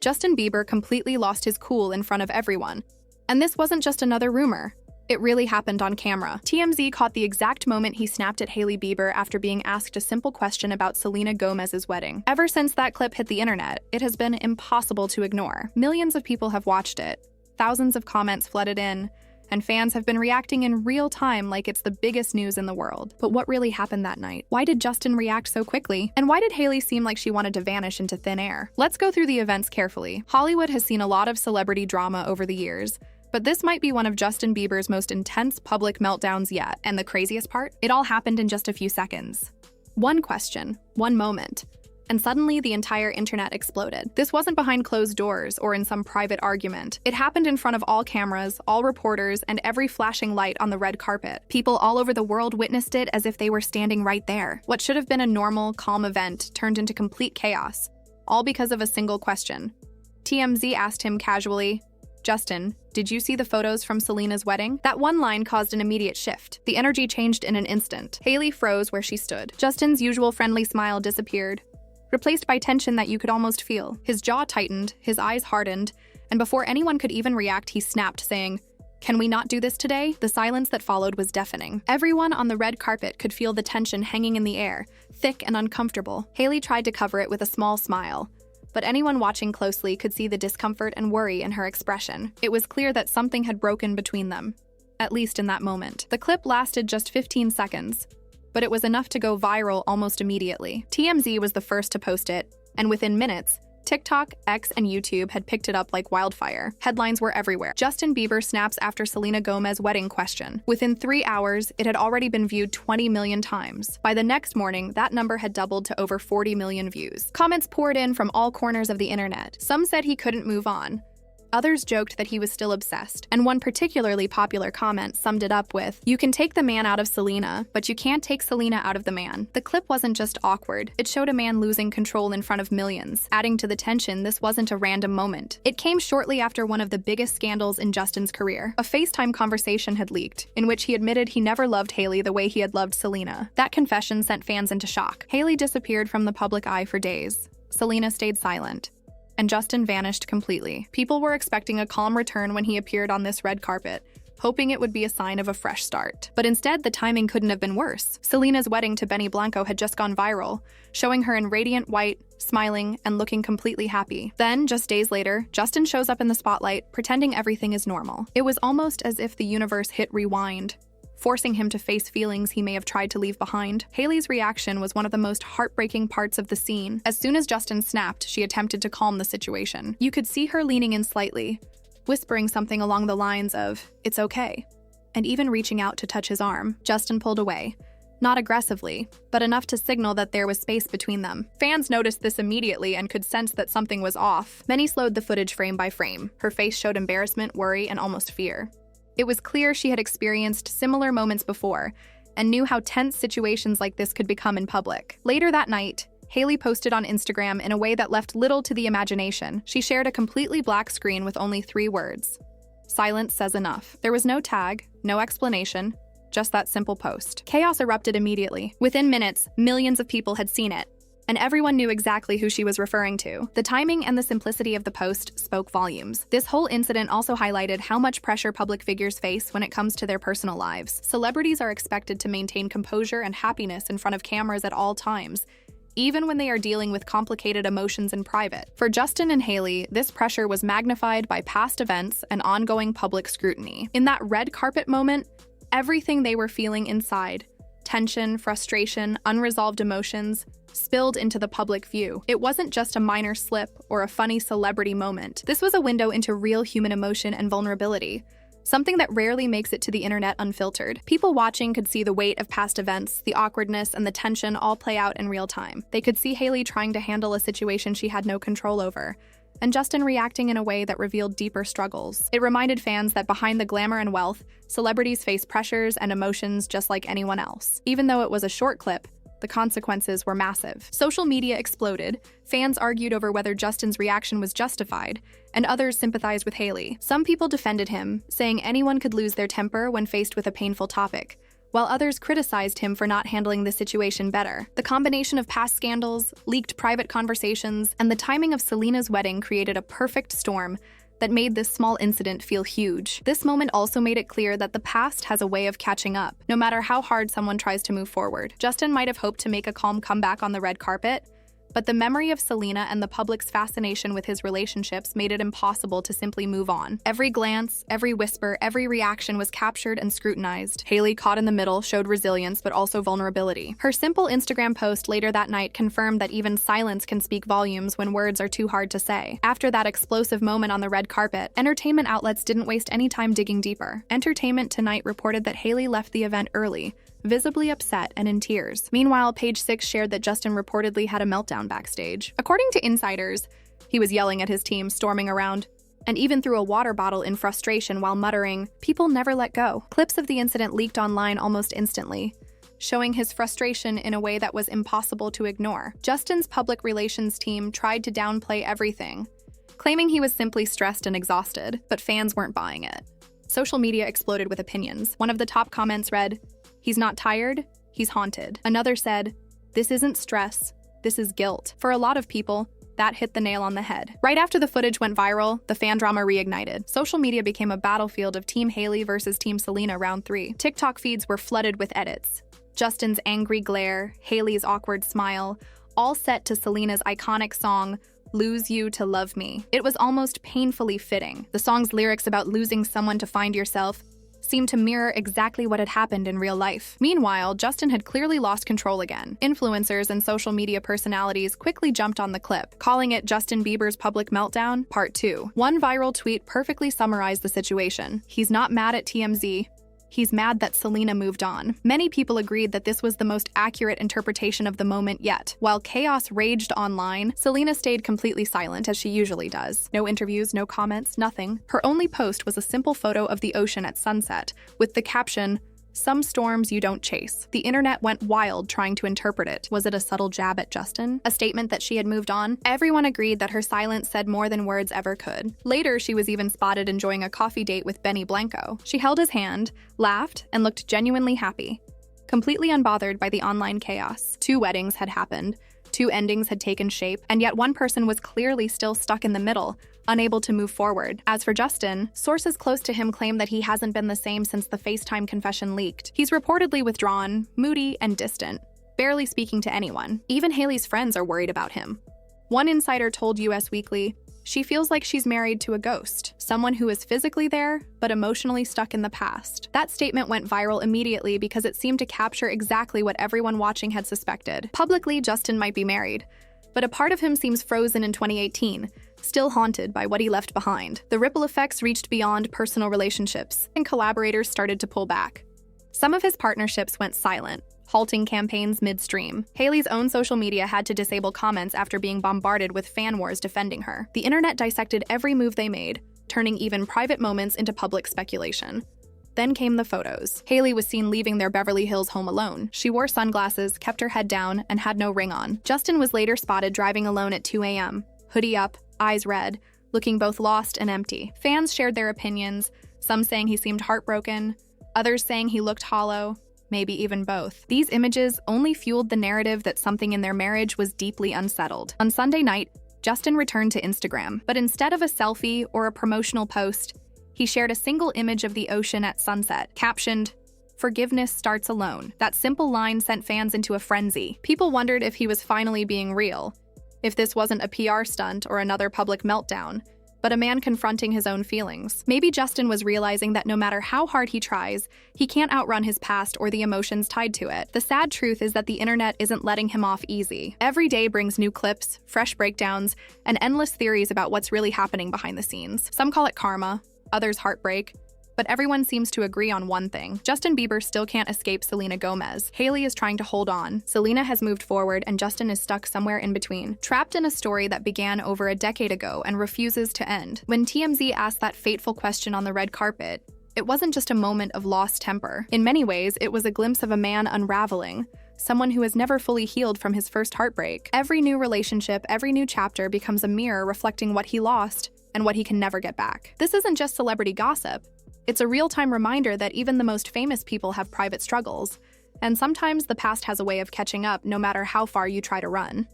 Justin Bieber completely lost his cool in front of everyone. And this wasn't just another rumor. It really happened on camera. TMZ caught the exact moment he snapped at Hailey Bieber after being asked a simple question about Selena Gomez's wedding. Ever since that clip hit the internet, it has been impossible to ignore. Millions of people have watched it. Thousands of comments flooded in, and fans have been reacting in real time like it's the biggest news in the world. But what really happened that night? Why did Justin react so quickly? And why did Hailey seem like she wanted to vanish into thin air? Let's go through the events carefully. Hollywood has seen a lot of celebrity drama over the years, but this might be one of Justin Bieber's most intense public meltdowns yet. And the craziest part? It all happened in just a few seconds. One question, one moment, and suddenly the entire internet exploded. This wasn't behind closed doors or in some private argument. It happened in front of all cameras, all reporters, and every flashing light on the red carpet. People all over the world witnessed it as if they were standing right there. What should have been a normal, calm event turned into complete chaos, all because of a single question. TMZ asked him casually, "Justin, did you see the photos from Selena's wedding?" That one line caused an immediate shift. The energy changed in an instant. Hailey froze where she stood. Justin's usual friendly smile disappeared, replaced by tension that you could almost feel. His jaw tightened, his eyes hardened, and before anyone could even react, he snapped, saying, "Can we not do this today?" The silence that followed was deafening. Everyone on the red carpet could feel the tension hanging in the air, thick and uncomfortable. Hailey tried to cover it with a small smile, but anyone watching closely could see the discomfort and worry in her expression. It was clear that something had broken between them, at least in that moment. The clip lasted just 15 seconds, but it was enough to go viral almost immediately. TMZ was the first to post it, and within minutes, TikTok, X, and YouTube had picked it up like wildfire. Headlines were everywhere. Justin Bieber snaps after Selena Gomez wedding question. Within 3 hours, it had already been viewed 20 million times. By the next morning, that number had doubled to over 40 million views. Comments poured in from all corners of the internet. Some said he couldn't move on. Others joked that he was still obsessed, and one particularly popular comment summed it up with, "You can take the man out of Selena, but you can't take Selena out of the man." The clip wasn't just awkward, it showed a man losing control in front of millions. Adding to the tension, this wasn't a random moment. It came shortly after one of the biggest scandals in Justin's career. A FaceTime conversation had leaked, in which he admitted he never loved Hailey the way he had loved Selena. That confession sent fans into shock. Hailey disappeared from the public eye for days. Selena stayed silent, and Justin vanished completely. People were expecting a calm return when he appeared on this red carpet, hoping it would be a sign of a fresh start. But instead, the timing couldn't have been worse. Selena's wedding to Benny Blanco had just gone viral, showing her in radiant white, smiling, and looking completely happy. Then, just days later, Justin shows up in the spotlight, pretending everything is normal. It was almost as if the universe hit rewind, forcing him to face feelings he may have tried to leave behind. Hailey's reaction was one of the most heartbreaking parts of the scene. As soon as Justin snapped, she attempted to calm the situation. You could see her leaning in slightly, whispering something along the lines of, "It's okay," and even reaching out to touch his arm. Justin pulled away. Not aggressively, but enough to signal that there was space between them. Fans noticed this immediately and could sense that something was off. Many slowed the footage frame by frame. Her face showed embarrassment, worry, and almost fear. It was clear she had experienced similar moments before and knew how tense situations like this could become in public. Later that night, Hailey posted on Instagram in a way that left little to the imagination. She shared a completely black screen with only 3 words. "Silence says enough." There was no tag, no explanation, just that simple post. Chaos erupted immediately. Within minutes, millions of people had seen it, and everyone knew exactly who she was referring to. The timing and the simplicity of the post spoke volumes. This whole incident also highlighted how much pressure public figures face when it comes to their personal lives. Celebrities are expected to maintain composure and happiness in front of cameras at all times, even when they are dealing with complicated emotions in private. For Justin and Hailey, this pressure was magnified by past events and ongoing public scrutiny. In that red carpet moment, everything they were feeling inside, tension, frustration, unresolved emotions, spilled into the public view. It wasn't just a minor slip or a funny celebrity moment. This was a window into real human emotion and vulnerability, something that rarely makes it to the internet unfiltered. People watching could see the weight of past events, the awkwardness, and the tension all play out in real time. They could see Hailey trying to handle a situation she had no control over, and Justin reacting in a way that revealed deeper struggles. It reminded fans that behind the glamour and wealth, celebrities face pressures and emotions just like anyone else. Even though it was a short clip, the consequences were massive. Social media exploded, fans argued over whether Justin's reaction was justified, and others sympathized with Hailey. Some people defended him, saying anyone could lose their temper when faced with a painful topic, while others criticized him for not handling the situation better. The combination of past scandals, leaked private conversations, and the timing of Selena's wedding created a perfect storm that made this small incident feel huge. This moment also made it clear that the past has a way of catching up, no matter how hard someone tries to move forward. Justin might have hoped to make a calm comeback on the red carpet, but the memory of Selena and the public's fascination with his relationships made it impossible to simply move on. Every glance, every whisper, every reaction was captured and scrutinized. Hailey, caught in the middle, showed resilience but also vulnerability. Her simple Instagram post later that night confirmed that even silence can speak volumes when words are too hard to say. After that explosive moment on the red carpet, entertainment outlets didn't waste any time digging deeper. Entertainment Tonight reported that Hailey left the event early, visibly upset and in tears. Meanwhile, Page Six shared that Justin reportedly had a meltdown backstage. According to insiders, he was yelling at his team, storming around, and even threw a water bottle in frustration while muttering, "People never let go." Clips of the incident leaked online almost instantly, showing his frustration in a way that was impossible to ignore. Justin's public relations team tried to downplay everything, claiming he was simply stressed and exhausted, but fans weren't buying it. Social media exploded with opinions. One of the top comments read, "He's not tired, he's haunted." Another said, "This isn't stress, this is guilt." For a lot of people, that hit the nail on the head. Right after the footage went viral, the fan drama reignited. Social media became a battlefield of Team Hailey versus Team Selena round 3. TikTok feeds were flooded with edits. Justin's angry glare, Hailey's awkward smile, all set to Selena's iconic song, "Lose You to Love Me." It was almost painfully fitting. The song's lyrics about losing someone to find yourself seemed to mirror exactly what had happened in real life. Meanwhile, Justin had clearly lost control again. Influencers and social media personalities quickly jumped on the clip, calling it Justin Bieber's public meltdown, Part 2. One viral tweet perfectly summarized the situation. "He's not mad at TMZ. He's mad that Selena moved on." Many people agreed that this was the most accurate interpretation of the moment yet. While chaos raged online, Selena stayed completely silent, as she usually does. No interviews, no comments, nothing. Her only post was a simple photo of the ocean at sunset, with the caption, "Some storms you don't chase." The internet went wild trying to interpret it. Was it a subtle jab at Justin? A statement that she had moved on? Everyone agreed that her silence said more than words ever could. Later, she was even spotted enjoying a coffee date with Benny Blanco. She held his hand, laughed, and looked genuinely happy, completely unbothered by the online chaos. 2 weddings had happened, 2 endings had taken shape, and yet one person was clearly still stuck in the middle, unable to move forward. As for Justin, sources close to him claim that he hasn't been the same since the FaceTime confession leaked. He's reportedly withdrawn, moody, and distant, barely speaking to anyone. Even Hailey's friends are worried about him. One insider told US Weekly, "She feels like she's married to a ghost, someone who is physically there, but emotionally stuck in the past." That statement went viral immediately because it seemed to capture exactly what everyone watching had suspected. Publicly, Justin might be married, but a part of him seems frozen in 2018, still haunted by what he left behind. The ripple effects reached beyond personal relationships, and collaborators started to pull back. Some of his partnerships went silent, halting campaigns midstream. Hailey's own social media had to disable comments after being bombarded with fan wars defending her. The internet dissected every move they made, turning even private moments into public speculation. Then came the photos. Hailey was seen leaving their Beverly Hills home alone. She wore sunglasses, kept her head down, and had no ring on. Justin was later spotted driving alone at 2 a.m., hoodie up, eyes red, looking both lost and empty. Fans shared their opinions, some saying he seemed heartbroken, others saying he looked hollow, maybe even both. These images only fueled the narrative that something in their marriage was deeply unsettled. On Sunday night, Justin returned to Instagram, but instead of a selfie or a promotional post, he shared a single image of the ocean at sunset, captioned, "Forgiveness starts alone." That simple line sent fans into a frenzy. People wondered if he was finally being real, if this wasn't a PR stunt or another public meltdown, but a man confronting his own feelings. Maybe Justin was realizing that no matter how hard he tries, he can't outrun his past or the emotions tied to it. The sad truth is that the internet isn't letting him off easy. Every day brings new clips, fresh breakdowns, and endless theories about what's really happening behind the scenes. Some call it karma, others heartbreak, but everyone seems to agree on one thing. Justin Bieber still can't escape Selena Gomez. Hailey is trying to hold on. Selena has moved forward, and Justin is stuck somewhere in between, trapped in a story that began over a decade ago and refuses to end. When TMZ asked that fateful question on the red carpet, it wasn't just a moment of lost temper. In many ways, it was a glimpse of a man unraveling, someone who has never fully healed from his first heartbreak. Every new relationship, every new chapter becomes a mirror reflecting what he lost and what he can never get back. This isn't just celebrity gossip. It's a real-time reminder that even the most famous people have private struggles, and sometimes the past has a way of catching up no matter how far you try to run.